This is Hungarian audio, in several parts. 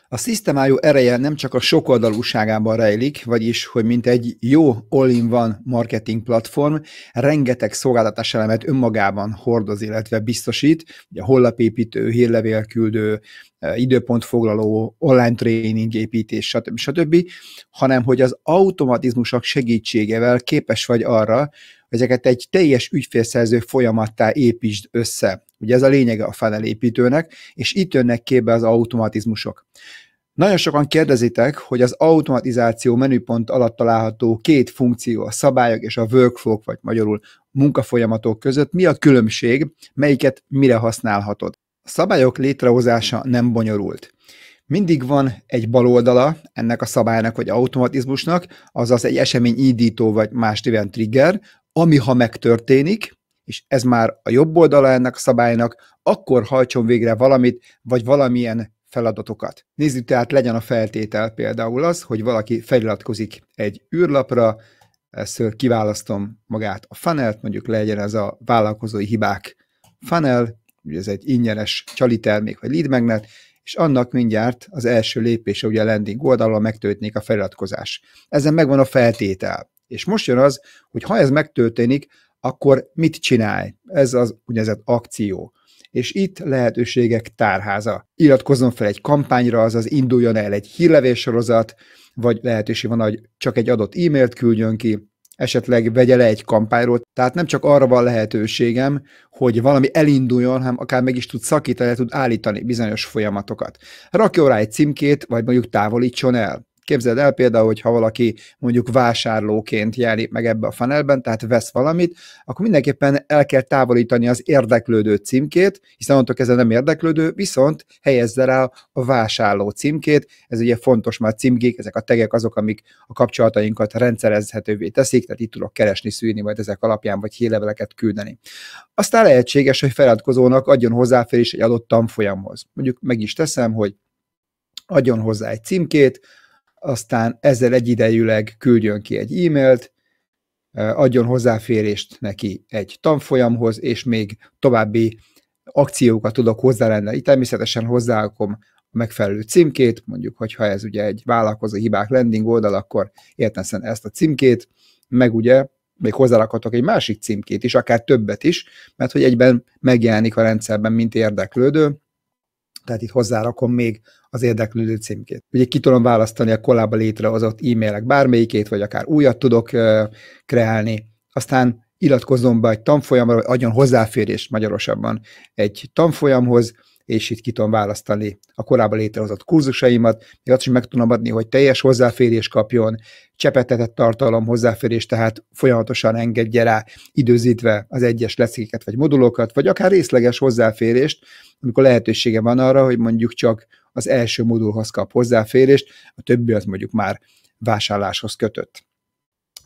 A System.io ereje nem csak a sokoldalúságában rejlik, vagyis, hogy mint egy jó all-in-one marketing platform, rengeteg szolgáltatáselemet önmagában hordoz, illetve biztosít, ugye honlapépítő, hírlevélküldő, időpontfoglaló, online tréning építés, stb., hanem hogy az automatizmusok segítségével képes vagy arra, hogy ezeket egy teljes ügyfélszerző folyamattá építsd össze. Ugye ez a lényege a funnel építőnek, és itt jönnek képbe az automatizmusok. Nagyon sokan kérdezitek, hogy az automatizáció menüpont alatt található két funkció, a szabályok és a workflow, vagy magyarul munkafolyamatok között mi a különbség, melyiket mire használhatod. A szabályok létrehozása nem bonyolult. Mindig van egy bal oldala ennek a szabálynak vagy automatizmusnak, azaz egy esemény indító vagy más néven trigger, ami ha megtörténik, és ez már a jobb oldala ennek a szabálynak, akkor hajtson végre valamit, vagy valamilyen feladatokat. Nézzük tehát, legyen a feltétel például az, hogy valaki feliratkozik egy űrlapra, ezt kiválasztom magát a funnelt, mondjuk legyen ez a vállalkozói hibák funnel, ugye ez egy ingyenes csali termék vagy lead magnet, és annak mindjárt az első lépése ugye a landing oldalon megtörténik a feliratkozás. Ezen megvan a feltétel. És most jön az, hogy ha ez megtörténik, akkor mit csinálj? Ez az úgynevezett akció. És itt lehetőségek tárháza. Iratkozzon fel egy kampányra, azaz induljon el egy hírlevélsorozat, vagy lehetőség van, hogy csak egy adott e-mailt küldjön ki, esetleg vegye le egy kampányról. Tehát nem csak arra van lehetőségem, hogy valami elinduljon, hanem akár meg is tud szakítani, tud állítani bizonyos folyamatokat. Rakjon rá egy címkét, vagy mondjuk távolítson el. Képzeld el például, hogy ha valaki mondjuk vásárlóként jelenik meg ebbe a funnelben, tehát vesz valamit, akkor mindenképpen el kell távolítani az érdeklődő címkét, hiszen onnantól kezdve nem érdeklődő, viszont helyezze rá a vásárló címkét. Ez ugye fontos, mert a címkék, ezek a tegek azok, amik a kapcsolatainkat rendszerezhetővé teszik, tehát itt tudok keresni, szűrni majd ezek alapján, vagy hírleveleket küldeni. Aztán lehetséges, hogy feliratkozónak adjon hozzáférés egy adott tanfolyamhoz. Mondjuk meg is teszem, hogy adjon hozzá egy címkét, aztán ezzel egyidejűleg küldjön ki egy e-mailt, adjon hozzáférést neki egy tanfolyamhoz, és még további akciókat tudok hozzárendelni. Természetesen hozzárakom a megfelelő címkét, mondjuk, hogyha ez ugye egy vállalkozó hibák landing oldal, akkor értelmesen ezt a címkét, meg ugye még hozzárakhatok egy másik címkét is, akár többet is, mert hogy egyben megjelenik a rendszerben, mint érdeklődő, tehát itt hozzárakom még az érdeklődő címkét. Ugye ki tudom választani a korábban létrehozott e-mailek bármelyikét, vagy akár újat tudok kreálni, aztán iratkozzon be egy tanfolyamra, vagy adjon hozzáférést magyarosabban egy tanfolyamhoz, és itt ki tudom választani a korábban létrehozott kurzusaimat, még azt is meg tudom adni, hogy teljes hozzáférés kapjon, csepegtetett tartalom hozzáférés, tehát folyamatosan engedje rá időzítve az egyes leckéket vagy modulokat, vagy akár részleges hozzáférést, amikor lehetősége van arra, hogy mondjuk csak az első modulhoz kap hozzáférést, a többi az mondjuk már vásárláshoz kötött.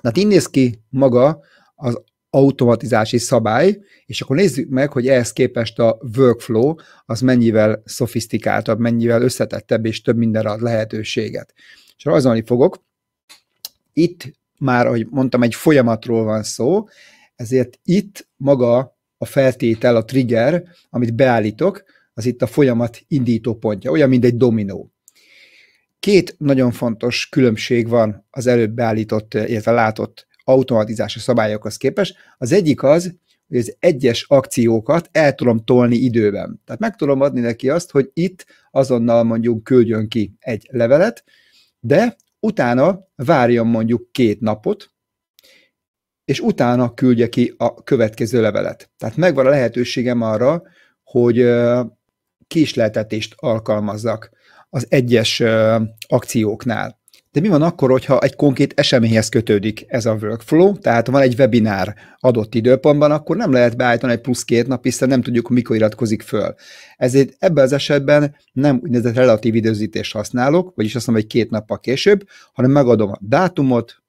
Tehát így néz ki maga az automatizási szabály, és akkor nézzük meg, hogy ehhez képest a workflow az mennyivel szofisztikáltabb, mennyivel összetettebb, és több mindenre ad lehetőséget. És rajzolni fogok. Itt már, ahogy mondtam, egy folyamatról van szó, ezért itt maga a feltétel, a trigger, amit beállítok, az itt a folyamat indító pontja, olyan, mint egy dominó. Két nagyon fontos különbség van az előbb beállított, illetve látott automatizási szabályokhoz képest. Az egyik az, hogy az egyes akciókat el tudom tolni időben. Tehát meg tudom adni neki azt, hogy itt azonnal mondjuk küldjön ki egy levelet, de utána várjon mondjuk 2 napot, és utána küldje ki a következő levelet. Tehát megvan a lehetőségem arra, hogy késleltetést alkalmazzak az egyes akcióknál. De mi van akkor, hogyha egy konkrét eseményhez kötődik ez a workflow, tehát van egy webinár adott időpontban, akkor nem lehet beállítani egy plusz 2 nap, hiszen nem tudjuk, mikor iratkozik föl. Ezért ebben az esetben nem úgynevezett relatív időzítést használok, vagyis azt mondom, hogy 2 nappal később, hanem megadom a dátumot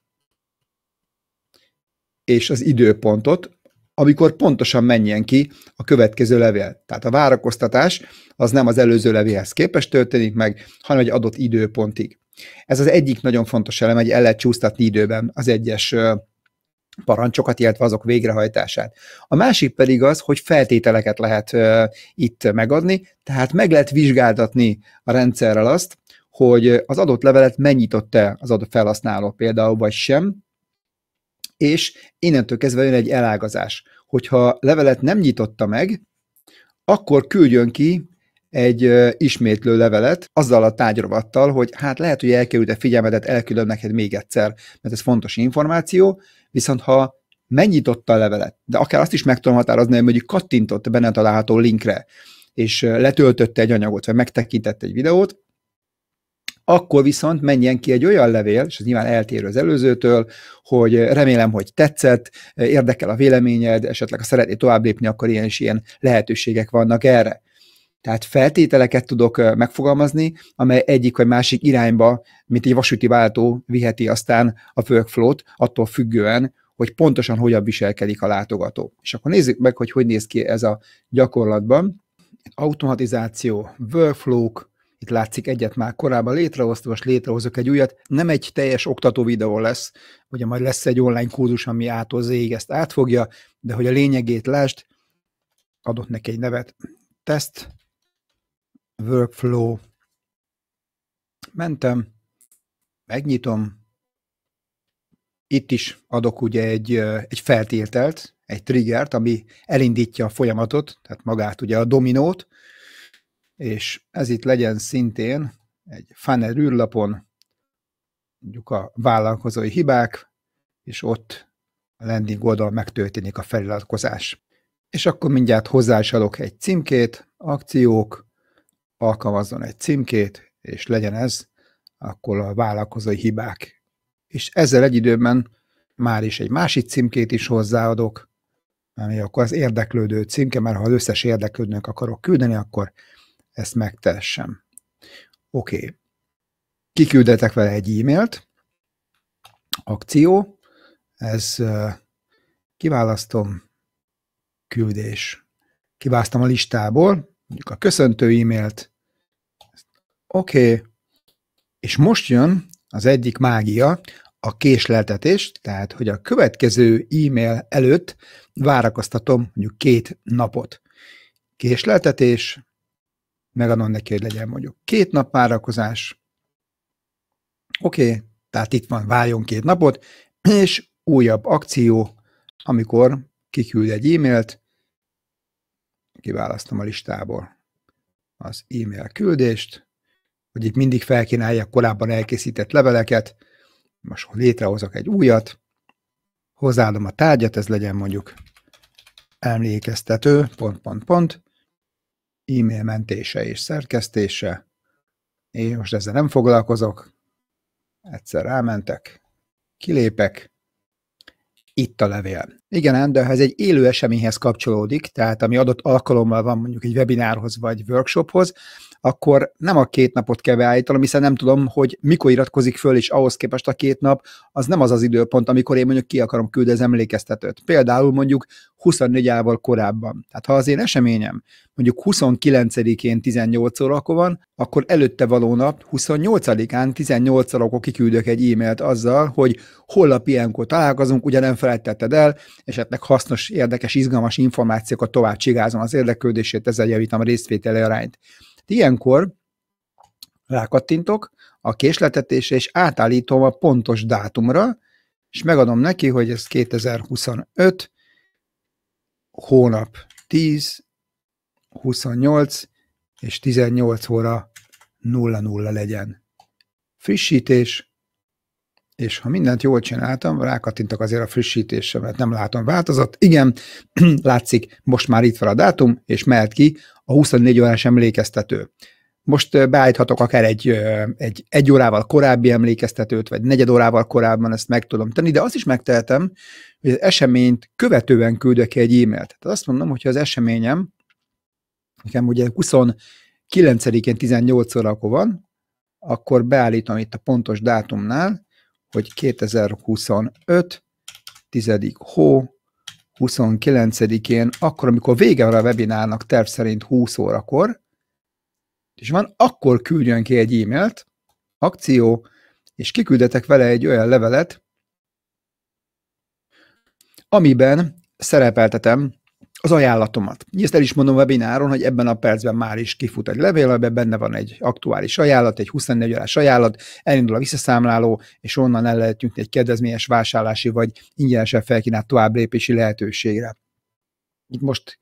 és az időpontot, amikor pontosan menjen ki a következő levél. Tehát a várakoztatás az nem az előző levélhez képest történik meg, hanem egy adott időpontig. Ez az egyik nagyon fontos elem, hogy el lehet csúsztatni időben az egyes parancsokat, illetve azok végrehajtását. A másik pedig az, hogy feltételeket lehet itt megadni, tehát meg lehet vizsgáltatni a rendszerrel azt, hogy az adott levelet megnyitotta az adott felhasználó például, vagy sem, és innentől kezdve jön egy elágazás. Hogyha levelet nem nyitotta meg, akkor küldjön ki egy ismétlő levelet azzal a tárgyrovattal, hogy hát lehet, hogy elkerült a figyelmedet, elküldöm neked még egyszer, mert ez fontos információ, viszont ha megnyitotta a levelet, de akár azt is meg tudom határozni, hogy mondjuk kattintott a benne található linkre, és letöltötte egy anyagot, vagy megtekintette egy videót, akkor viszont menjen ki egy olyan levél, és ez nyilván eltérő az előzőtől, hogy remélem, hogy tetszett, érdekel a véleményed, esetleg ha szeretnél tovább lépni, akkor ilyen és ilyen lehetőségek vannak erre. Tehát feltételeket tudok megfogalmazni, amely egyik vagy másik irányba, mint egy vasúti váltó viheti aztán a workflow-t, attól függően, hogy pontosan hogyan viselkedik a látogató. És akkor nézzük meg, hogy néz ki ez a gyakorlatban. Automatizáció, workflow-k, itt látszik egyet már korábban létrehoztam, most létrehozok egy újat. Nem egy teljes oktató videó lesz, ugye majd lesz egy online kurzus, ami A-tól Z-ig ezt átfogja, de hogy a lényegét lásd, adott neki egy nevet, test, workflow, mentem, megnyitom, itt is adok ugye egy feltételt, egy triggert, ami elindítja a folyamatot, tehát magát ugye a dominót, és ez itt legyen szintén egy funnel űrlapon, mondjuk a vállalkozói hibák, és ott a landing oldal megtörténik a feliratkozás. És akkor mindjárt hozzá is adok egy címkét, akciók, alkalmazzon egy címkét, és legyen ez akkor a vállalkozói hibák. És ezzel egy időben már is egy másik címkét is hozzáadok, ami akkor az érdeklődő címke, mert ha az összes érdeklődőnek akarok küldeni, akkor ezt megtessem. Oké. Kiküldetek vele egy e-mailt, akció, ez kiválasztom, küldés. Kiválasztom a listából, mondjuk a köszöntő e-mailt, oké, és most jön az egyik mágia, a késleltetés, tehát hogy a következő e-mail előtt várakoztatom mondjuk 2 napot. Késleltetés, megadom neki, hogy legyen mondjuk 2 nap várakozás. Oké, tehát itt van, várjon 2 napot, és újabb akció, amikor kiküld egy e-mailt, kiválasztom a listából az e-mail küldést, hogy itt mindig felkínálja korábban elkészített leveleket, most létrehozok egy újat, hozzáadom a tárgyat, ez legyen mondjuk emlékeztető, ... e-mail mentése és szerkesztése. Én most ezzel nem foglalkozok, egyszer rámentek, kilépek, itt a levél. Igen, de ha ez egy élő eseményhez kapcsolódik, tehát ami adott alkalommal van mondjuk egy webinárhoz vagy workshophoz, akkor nem a 2 napot kell beállítanom, hiszen nem tudom, hogy mikor iratkozik föl, és ahhoz képest a 2 nap az nem az az időpont, amikor én mondjuk ki akarom küldeni az emlékeztetőt. Például mondjuk 24 órával korábban. Tehát ha az én eseményem mondjuk 29-én 18 órakor van, akkor előtte való nap 28-án 18 órakor kiküldök egy e-mailt azzal, hogy holnap ilyenkor találkozunk, ugye nem felejtetted el, esetleg hasznos, érdekes, izgalmas információkat tovább csigázom az érdeklődését, ezzel javítom a részvételi arányt. Ilyenkor rákattintok a késletetésre, és átállítom a pontos dátumra, és megadom neki, hogy ez 2025, hónap 10, 28 és 18 óra 00 legyen. Frissítés, és ha mindent jól csináltam, rákattintok azért a frissítésre, mert nem látom változat. Igen, látszik, most már itt van a dátum, és mehet ki a 24 órás emlékeztető. Most beállíthatok akár egy órával korábbi emlékeztetőt, vagy 4 órával korábban, ezt meg tudom tenni, de azt is megtehetem, hogy az eseményt követően küldök ki egy e-mailt. Tehát azt mondom, hogyha az eseményem, nekem ugye 29-én 18 órakor van, akkor beállítom itt a pontos dátumnál, hogy 2025, 10. hó, 29-én, akkor, amikor vége van a webinárnak terv szerint 20 órakor, és van, akkor küldjön ki egy e-mailt, akció, és kiküldetek vele egy olyan levelet, amiben szerepeltetem az ajánlatomat. Ezt el is mondom a webináron, hogy ebben a percben már is kifut egy levél, amiben benne van egy aktuális ajánlat, egy 24 órás ajánlat, elindul a visszaszámláló, és onnan el lehet jutni egy kedvezményes vásárlási vagy ingyenesen felkínált továbblépési lehetőségre. Itt most,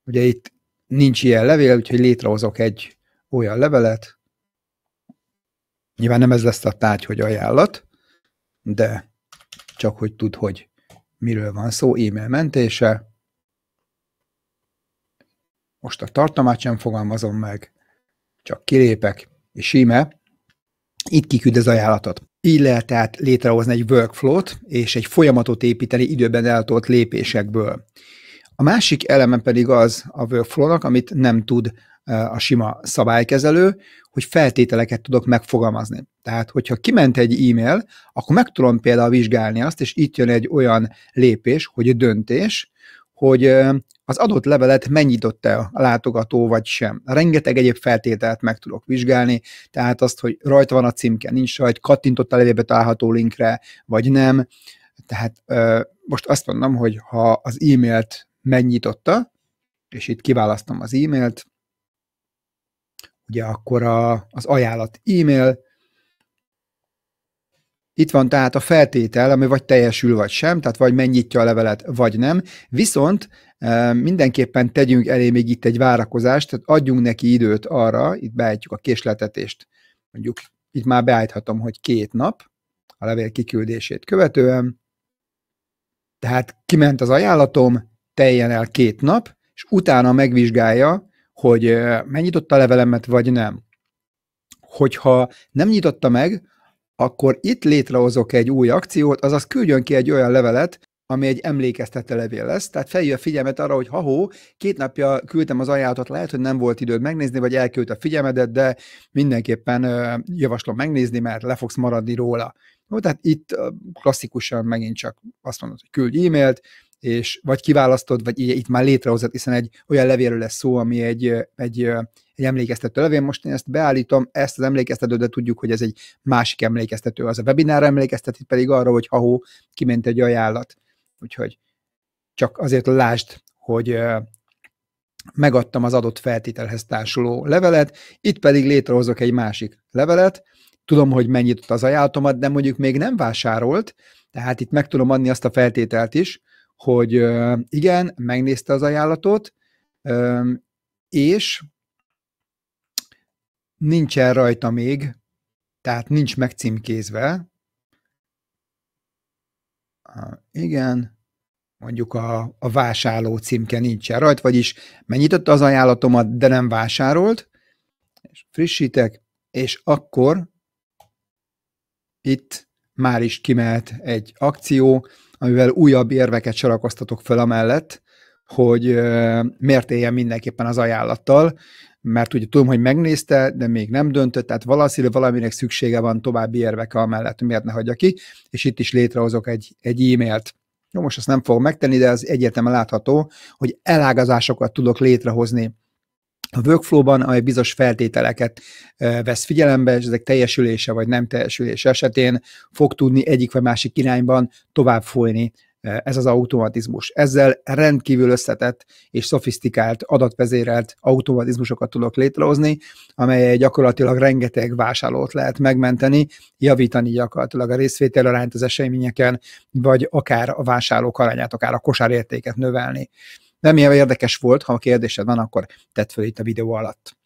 ugye itt nincs ilyen levél, úgyhogy létrehozok egy olyan levelet. Nyilván nem ez lesz a tárgy, hogy ajánlat, de csak hogy tudd, hogy miről van szó, e-mail mentése. Most a tartalmát sem fogalmazom meg, csak kilépek, és íme itt kiküld az ajánlatot. Így lehet tehát létrehozni egy workflow-t, és egy folyamatot építeni időben eltolt lépésekből. A másik eleme pedig az a workflow-nak, amit nem tud a sima szabálykezelő, hogy feltételeket tudok megfogalmazni. Tehát, hogyha kiment egy e-mail, akkor meg tudom például vizsgálni azt, és itt jön egy olyan lépés, hogy döntés, hogy az adott levelet megnyitott-e a látogató, vagy sem. Rengeteg egyéb feltételt meg tudok vizsgálni, tehát azt, hogy rajta van a címke, nincs rajta, kattintott a levélbe található linkre, vagy nem. Tehát most azt mondom, hogy ha az e-mailt megnyitotta, és itt kiválasztom az e-mailt, ugye akkor az ajánlat e-mail, itt van tehát a feltétel, ami vagy teljesül, vagy sem, tehát vagy megnyitja a levelet, vagy nem. Viszont mindenképpen tegyünk elé még itt egy várakozást, tehát adjunk neki időt arra, itt beállítjuk a késletetést, mondjuk itt már beállíthatom, hogy 2 nap a levél kiküldését követően, tehát kiment az ajánlatom, teljen el 2 nap, és utána megvizsgálja, hogy megnyitotta a levelemet, vagy nem. Hogyha nem nyitotta meg, akkor itt létrehozok egy új akciót, azaz küldjön ki egy olyan levelet, ami egy emlékeztető levél lesz, tehát felhívja a figyelmet arra, hogy 2 napja küldtem az ajánlatot, lehet, hogy nem volt időd megnézni, vagy elküldte a figyelmedet, de mindenképpen javaslom megnézni, mert le fogsz maradni róla. Jó, tehát itt klasszikusan megint csak azt mondod, hogy küldj e-mailt, és vagy kiválasztod, vagy itt már létrehozod, hiszen egy olyan levélről lesz szó, ami egy emlékeztető levél. Most én ezt beállítom, ezt az emlékeztetőt, de tudjuk, hogy ez egy másik emlékeztető, az a webinárra emlékeztet, itt pedig arra, hogy kiment egy ajánlat. Úgyhogy csak azért lásd, hogy megadtam az adott feltételhez társuló levelet, itt pedig létrehozok egy másik levelet, tudom, hogy mennyit az ajánlatomat, de mondjuk még nem vásárolt, tehát itt meg tudom adni azt a feltételt is, hogy igen, megnézte az ajánlatot, és nincsen rajta még, tehát nincs megcímkézve. Igen, mondjuk a vásárló címke nincsen rajta, vagyis megnyitotta az ajánlatomat, de nem vásárolt, és frissítek, és akkor itt már is kimehet egy akció, amivel újabb érveket sorakoztatok fel amellett, hogy miért éljen mindenképpen az ajánlattal, mert ugye tudom, hogy megnézte, de még nem döntött, tehát valaminek szüksége van további érvek amellett, miért ne hagyja ki, és itt is létrehozok egy e-mailt. Jó, most azt nem fogom megtenni, de az egyértelműen látható, hogy elágazásokat tudok létrehozni a workflow-ban, amely bizonyos feltételeket vesz figyelembe, és ezek teljesülése vagy nem teljesülése esetén fog tudni egyik vagy másik irányban tovább folyni ez az automatizmus. Ezzel rendkívül összetett és szofisztikált, adatvezérelt automatizmusokat tudok létrehozni, amely gyakorlatilag rengeteg vásárlót lehet megmenteni, javítani gyakorlatilag a részvételarányt az eseményeken, vagy akár a vásárlók arányát, akár a kosárértéket növelni. Remélem érdekes volt, ha a kérdésed van, akkor tedd fel itt a videó alatt.